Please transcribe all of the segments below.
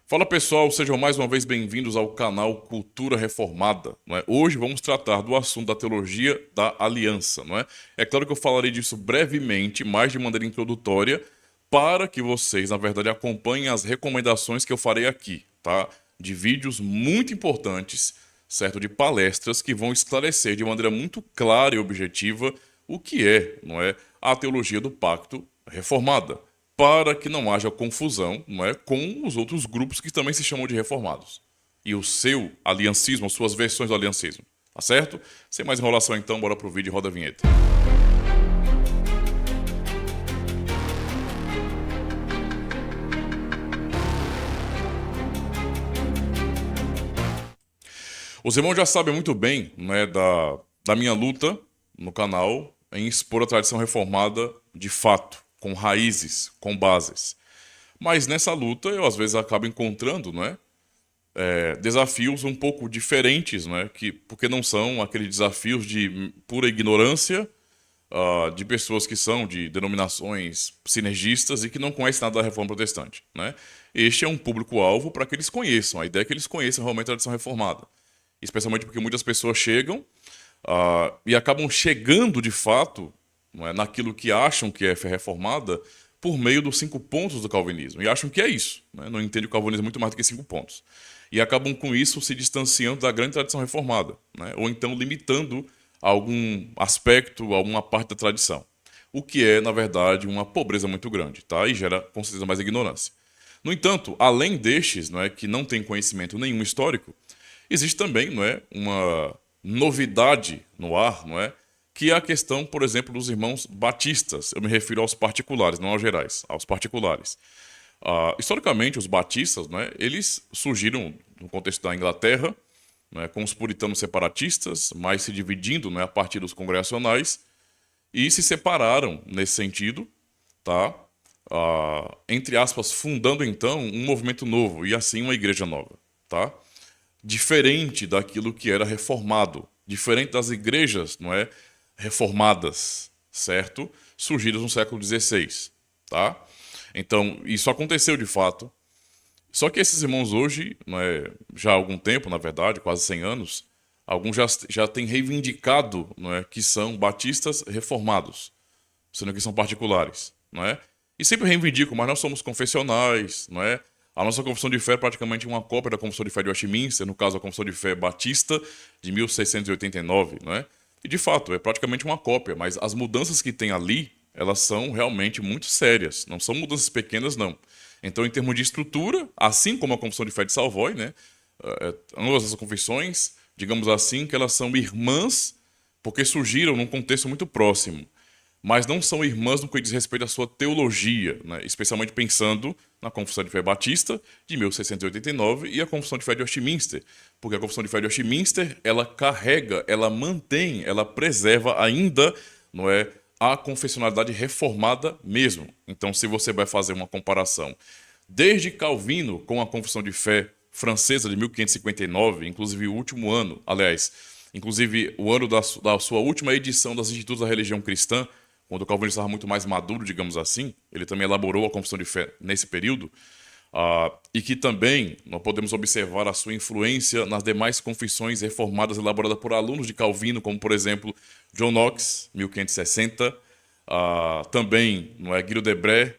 Fala pessoal, sejam mais uma vez bem-vindos ao canal Cultura Reformada. Não é? Hoje vamos tratar do assunto da teologia da aliança. Não é? É claro que eu falarei disso brevemente, mais de maneira introdutória, para que vocês, na verdade, acompanhem as recomendações que eu farei aqui, tá? De vídeos muito importantes, certo? De palestras que vão esclarecer de maneira muito clara e objetiva o que é, não é, a teologia do pacto reformada, para que não haja confusão, não é, com os outros grupos que também se chamam de reformados. E o seu aliancismo, as suas versões do aliancismo. Tá certo? Sem mais enrolação então, bora pro vídeo e roda a vinheta. Os irmãos já sabem muito bem, né, da minha luta no canal em expor a tradição reformada de fato, com raízes, com bases. Mas nessa luta eu às vezes acabo encontrando, né, desafios um pouco diferentes, né, porque não são aqueles desafios de pura ignorância de pessoas que são de denominações sinergistas e que não conhecem nada da Reforma Protestante, né? Este é um público-alvo para que eles conheçam. A ideia é que eles conheçam realmente a tradição reformada. Especialmente porque muitas pessoas chegam e acabam chegando de fato, não é, naquilo que acham que é fé reformada por meio dos 5 pontos do calvinismo. E acham que é isso. Né? Não entendem o calvinismo muito mais do que 5 pontos. E acabam com isso se distanciando da grande tradição reformada. Né? Ou então limitando algum aspecto, alguma parte da tradição. O que é, na verdade, uma pobreza muito grande, tá? E gera, com certeza, mais ignorância. No entanto, além destes, não é, que não têm conhecimento nenhum histórico, existe também, não é, uma novidade no ar, não é, que é a questão, por exemplo, dos irmãos batistas. Eu me refiro aos particulares, não aos gerais, aos particulares. Historicamente, os batistas, não é, eles surgiram no contexto da Inglaterra, não é, com os puritanos separatistas, mas se dividindo, não é, a partir dos congregacionais, e se separaram nesse sentido, tá? Entre aspas, fundando então um movimento novo e assim uma igreja nova, tá? Diferente daquilo que era reformado, diferente das igrejas, não é, reformadas, certo? Surgidas no século XVI, tá? Então, isso aconteceu de fato. Só que esses irmãos hoje, não é, já há algum tempo, na verdade, quase 100 anos, alguns já têm reivindicado, não é, que são batistas reformados, sendo que são particulares, não é? E sempre reivindicam, mas nós somos confessionais, não é? A nossa confissão de fé é praticamente uma cópia da confissão de fé de Westminster, no caso a confissão de fé batista de 1689, não é? E de fato, é praticamente uma cópia, mas as mudanças que tem ali, elas são realmente muito sérias, não são mudanças pequenas não. Então, em termos de estrutura, assim como a confissão de fé de Savoy, né? Ambas essas confissões, digamos assim, que elas são irmãs porque surgiram num contexto muito próximo, mas não são irmãs no que diz respeito à sua teologia, né? Especialmente pensando na Confissão de Fé Batista de 1689 e a Confissão de Fé de Westminster, porque a Confissão de Fé de Westminster, ela carrega, ela mantém, ela preserva ainda, não é, a confessionalidade reformada mesmo. Então, se você vai fazer uma comparação desde Calvino com a Confissão de Fé francesa de 1559, inclusive o último ano, aliás, inclusive o ano da sua última edição das Institutos da Religião Cristã, quando o Calvino estava muito mais maduro, digamos assim, ele também elaborou a Confissão de Fé nesse período, e que também nós podemos observar a sua influência nas demais confissões reformadas elaboradas por alunos de Calvino, como, por exemplo, John Knox, 1560, também não é, Guido de Brès,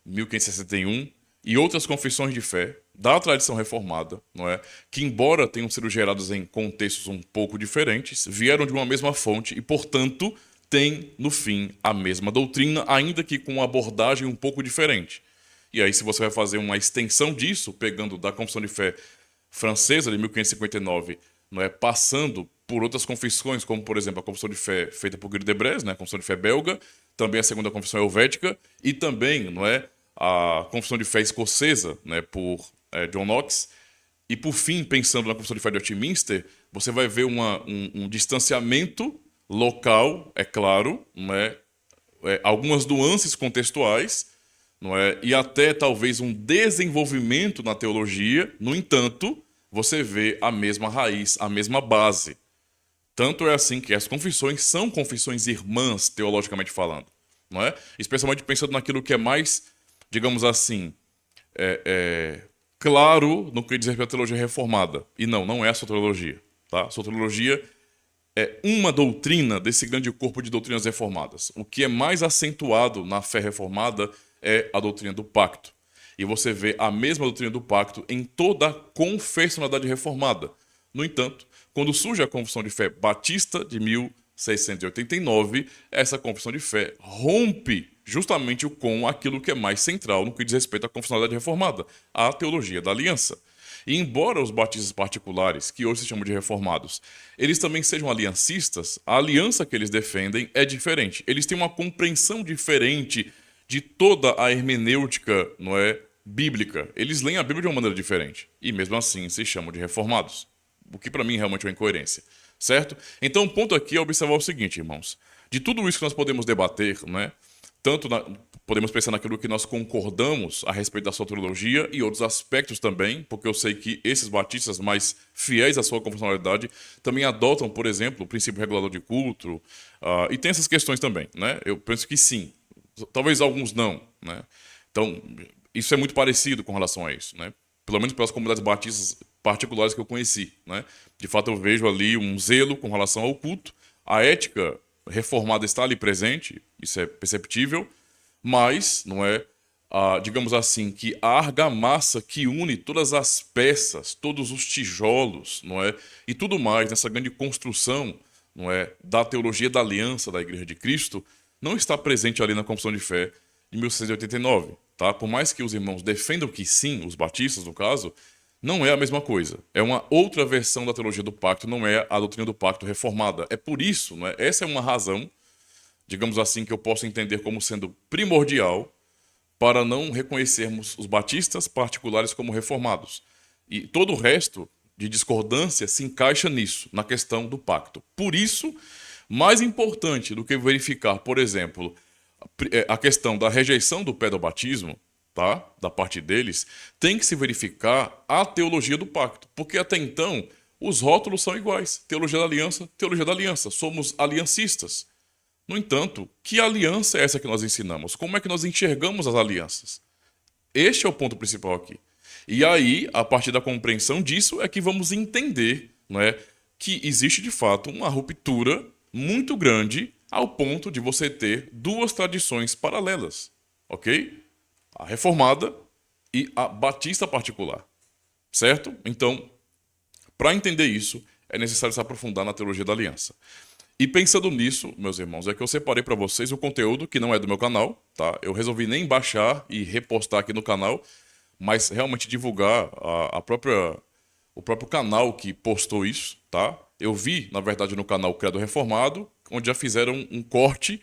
1561, e outras confissões de fé da tradição reformada, não é, que embora tenham sido geradas em contextos um pouco diferentes, vieram de uma mesma fonte e, portanto, têm, no fim, a mesma doutrina, ainda que com uma abordagem um pouco diferente. E aí, se você vai fazer uma extensão disso, pegando da Confissão de Fé francesa de 1559, não é, passando por outras confissões, como, por exemplo, a Confissão de Fé feita por Guido de Brès, né, a Confissão de Fé belga, também a Segunda Confissão Helvética, e também, não é, a Confissão de Fé escocesa, né, por John Knox, e por fim, pensando na Confissão de Fé de Westminster, você vai ver um distanciamento local, é claro, não é, algumas nuances contextuais, não é, e até talvez um desenvolvimento na teologia. No entanto, você vê a mesma raiz, a mesma base. Tanto é assim que as confissões são confissões irmãs, teologicamente falando, não é? Especialmente pensando naquilo que é mais, digamos assim, claro no que diz respeito à teologia reformada. E não é a soteriologia. Tá? A soteriologia é uma doutrina desse grande corpo de doutrinas reformadas. O que é mais acentuado na fé reformada é a doutrina do pacto. E você vê a mesma doutrina do pacto em toda a confessionalidade reformada. No entanto, quando surge a Confissão de Fé Batista de 1689, essa confissão de fé rompe justamente com aquilo que é mais central no que diz respeito à confessionalidade reformada, a teologia da aliança. E embora os batistas particulares, que hoje se chamam de reformados, eles também sejam aliancistas, a aliança que eles defendem é diferente. Eles têm uma compreensão diferente de toda a hermenêutica, não é, bíblica. Eles leem a Bíblia de uma maneira diferente. E mesmo assim se chamam de reformados. O que para mim realmente é uma incoerência. Certo? Então o ponto aqui é observar o seguinte, irmãos. De tudo isso que nós podemos debater, né? Podemos pensar naquilo que nós concordamos a respeito da soteriologia e outros aspectos também, porque eu sei que esses batistas mais fiéis à sua confessionalidade também adotam, por exemplo, o princípio regulador de culto, e tem essas questões também, né? Eu penso que sim, talvez alguns não, né? Então, isso é muito parecido com relação a isso, né? Pelo menos pelas comunidades batistas particulares que eu conheci, né? De fato, eu vejo ali um zelo com relação ao culto, a ética reformada está ali presente, isso é perceptível, mas não é, digamos assim, que a argamassa que une todas as peças, todos os tijolos, não é, e tudo mais nessa grande construção, não é, da teologia da aliança da Igreja de Cristo, não está presente ali na Confissão de Fé de 1689, tá? Por mais que os irmãos defendam que sim, os batistas no caso, não é a mesma coisa. É uma outra versão da teologia do pacto, não é a doutrina do pacto reformada. É por isso, não é? Essa é uma razão, digamos assim, que eu posso entender como sendo primordial para não reconhecermos os batistas particulares como reformados. E todo o resto de discordância se encaixa nisso, na questão do pacto. Por isso, mais importante do que verificar, por exemplo, a questão da rejeição do pedobatismo, tá? Da parte deles, tem que se verificar a teologia do pacto, porque até então os rótulos são iguais. Teologia da aliança. Somos aliancistas. No entanto, que aliança é essa que nós ensinamos? Como é que nós enxergamos as alianças? Este é o ponto principal aqui. E aí, a partir da compreensão disso, é que vamos entender, não é, que existe de fato uma ruptura muito grande ao ponto de você ter duas tradições paralelas, ok? A reformada e a batista particular, certo? Então, para entender isso, é necessário se aprofundar na teologia da aliança. E pensando nisso, meus irmãos, é que eu separei para vocês o conteúdo que não é do meu canal, tá? Eu resolvi nem baixar e repostar aqui no canal, mas realmente divulgar o próprio canal que postou isso, tá? Eu vi, na verdade, no canal Credo Reformado, onde já fizeram um corte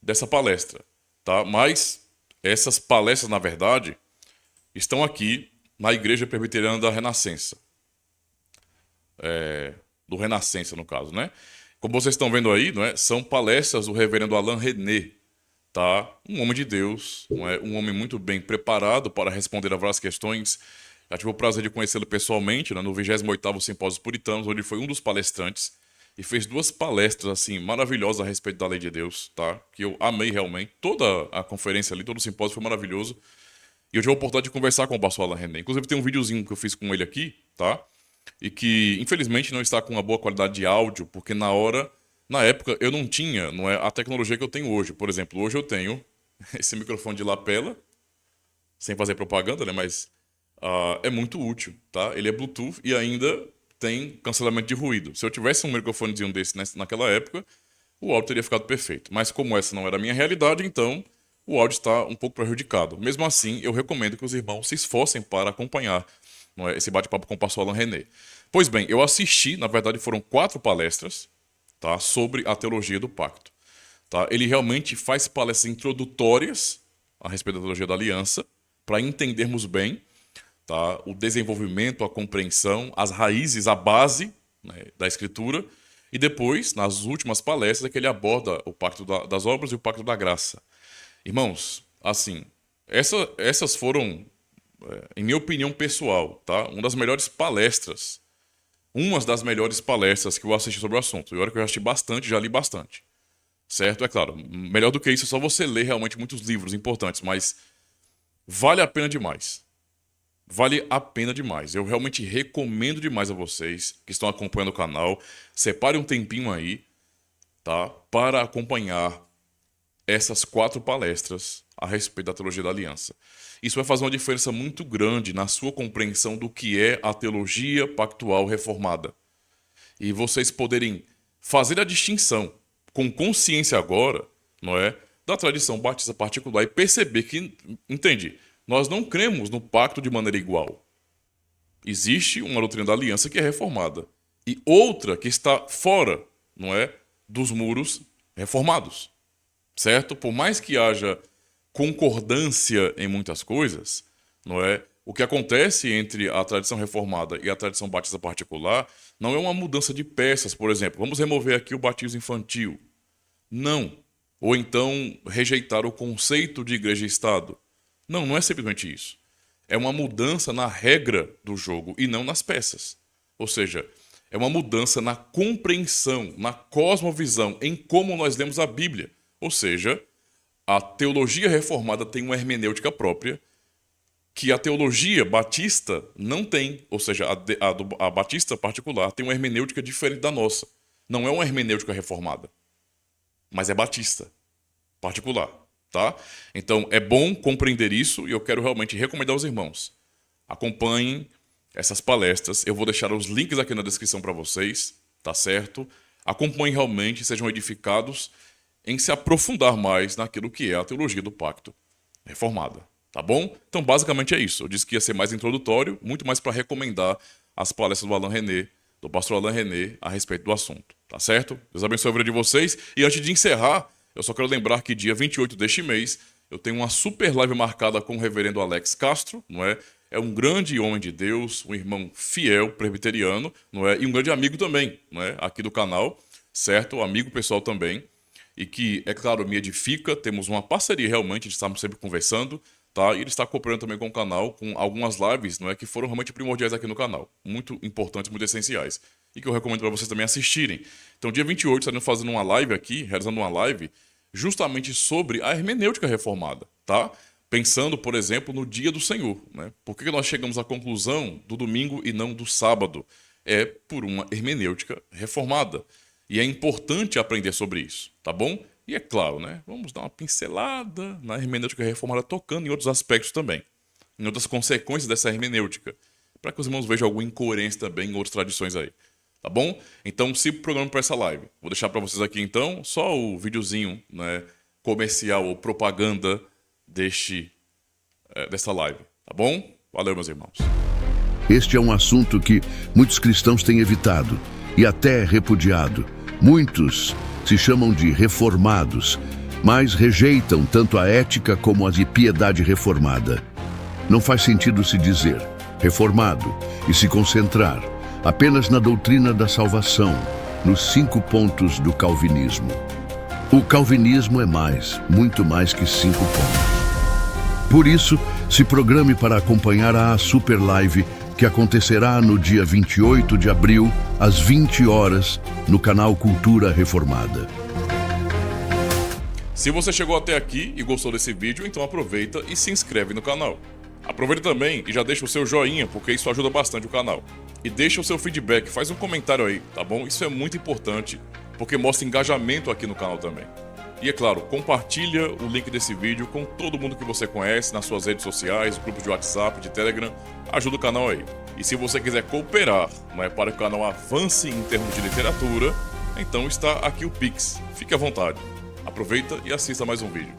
dessa palestra, tá? Mas essas palestras, na verdade, estão aqui na Igreja Presbiteriana da Renascença. Do Renascença, no caso, né? Como vocês estão vendo aí, não é? São palestras do reverendo Alain René, tá? Um homem de Deus, não é? Um homem muito bem preparado para responder a várias questões. Já tive o prazer de conhecê-lo pessoalmente, né? No 28º Simpósio Puritanos, onde ele foi um dos palestrantes e fez duas palestras assim maravilhosas a respeito da lei de Deus, tá? Que eu amei realmente. Toda a conferência ali, todo o simpósio foi maravilhoso. E eu tive a oportunidade de conversar com o pastor Alain René. Inclusive tem um videozinho que eu fiz com ele aqui, tá? E que infelizmente não está com uma boa qualidade de áudio, porque na época eu não tinha, não é a tecnologia que eu tenho hoje. Por exemplo, hoje eu tenho esse microfone de lapela, sem fazer propaganda, né? Mas é muito útil, tá? Ele é Bluetooth e ainda tem cancelamento de ruído. Se eu tivesse um microfonezinho desse naquela época, o áudio teria ficado perfeito. Mas como essa não era a minha realidade, então o áudio está um pouco prejudicado. Mesmo assim, eu recomendo que os irmãos se esforcem para acompanhar, não é, esse bate-papo com o pastor Alain René. Pois bem, eu assisti, na verdade foram 4 palestras, tá, sobre a teologia do pacto. Tá? Ele realmente faz palestras introdutórias a respeito da teologia da aliança, para entendermos bem, tá, o desenvolvimento, a compreensão, as raízes, a base, né, da Escritura. E depois, nas últimas palestras, é que ele aborda o pacto das obras e o pacto da graça. Irmãos, assim, essas foram, em minha opinião pessoal, tá, uma das melhores palestras que eu assisti sobre o assunto. E olha que eu já assisti bastante, já li bastante. Certo? É claro, melhor do que isso é só você ler realmente muitos livros importantes, mas vale a pena demais. Vale a pena demais. Eu realmente recomendo demais a vocês que estão acompanhando o canal. Separe um tempinho aí, tá? Para acompanhar essas 4 palestras a respeito da teologia da aliança. Isso vai fazer uma diferença muito grande na sua compreensão do que é a teologia pactual reformada. E vocês poderem fazer a distinção com consciência agora, não é, da tradição batista particular e perceber que, entende, nós não cremos no pacto de maneira igual. Existe uma doutrina da aliança que é reformada e outra que está fora, não é, dos muros reformados, certo? Por mais que haja concordância em muitas coisas, não é? O que acontece entre a tradição reformada e a tradição batista particular não é uma mudança de peças, por exemplo. Vamos remover aqui o batismo infantil. Não. Ou então rejeitar o conceito de igreja e Estado. Não, não é simplesmente isso. É uma mudança na regra do jogo e não nas peças. Ou seja, é uma mudança na compreensão, na cosmovisão, em como nós lemos a Bíblia. Ou seja, a teologia reformada tem uma hermenêutica própria que a teologia batista não tem. Ou seja, a batista particular tem uma hermenêutica diferente da nossa. Não é uma hermenêutica reformada, mas é batista particular, tá? Então, é bom compreender isso e eu quero realmente recomendar aos irmãos. Acompanhem essas palestras. Eu vou deixar os links aqui na descrição para vocês, tá certo? Acompanhem realmente, sejam edificados em se aprofundar mais naquilo que é a teologia do pacto reformada, tá bom? Então, basicamente é isso. Eu disse que ia ser mais introdutório, muito mais para recomendar as palestras do Alain René, do pastor Alain René, a respeito do assunto, tá certo? Deus abençoe a vida de vocês. E antes de encerrar, eu só quero lembrar que dia 28 deste mês, eu tenho uma super live marcada com o reverendo Alex Castro, não é? É um grande homem de Deus, um irmão fiel, presbiteriano, não é? E um grande amigo também, não é? Aqui do canal, certo? Amigo pessoal também. E que, é claro, me edifica, temos uma parceria realmente, estamos sempre conversando, tá? E ele está cooperando também com o canal, com algumas lives, não é, que foram realmente primordiais aqui no canal, muito importantes, muito essenciais, e que eu recomendo para vocês também assistirem. Então, dia 28, estaremos fazendo uma live aqui, realizando uma live, justamente sobre a hermenêutica reformada, tá? Pensando, por exemplo, no dia do Senhor, né? Por que nós chegamos à conclusão do domingo e não do sábado? É por uma hermenêutica reformada. E é importante aprender sobre isso, tá bom? E é claro, né? Vamos dar uma pincelada na hermenêutica reformada, tocando em outros aspectos também, em outras consequências dessa hermenêutica, para que os irmãos vejam alguma incoerência também em outras tradições aí, tá bom? Então, se programa para essa live. Vou deixar para vocês aqui, então, só o videozinho, né, comercial ou propaganda dessa live, tá bom? Valeu, meus irmãos. Este é um assunto que muitos cristãos têm evitado e até repudiado. Muitos se chamam de reformados, mas rejeitam tanto a ética como a de piedade reformada. Não faz sentido se dizer reformado e se concentrar apenas na doutrina da salvação, nos 5 pontos do calvinismo. O calvinismo é mais, muito mais que 5 pontos. Por isso, se programe para acompanhar a Super Live que acontecerá no dia 28 de abril, às 20 horas, no canal Cultura Reformada. Se você chegou até aqui e gostou desse vídeo, então aproveita e se inscreve no canal. Aproveita também e já deixa o seu joinha, porque isso ajuda bastante o canal. E deixa o seu feedback, faz um comentário aí, tá bom? Isso é muito importante, porque mostra engajamento aqui no canal também. E é claro, compartilha o link desse vídeo com todo mundo que você conhece nas suas redes sociais, grupos de WhatsApp, de Telegram, ajuda o canal aí. E se você quiser cooperar, para que o canal avance em termos de literatura, então está aqui o Pix. Fique à vontade. Aproveita e assista mais um vídeo.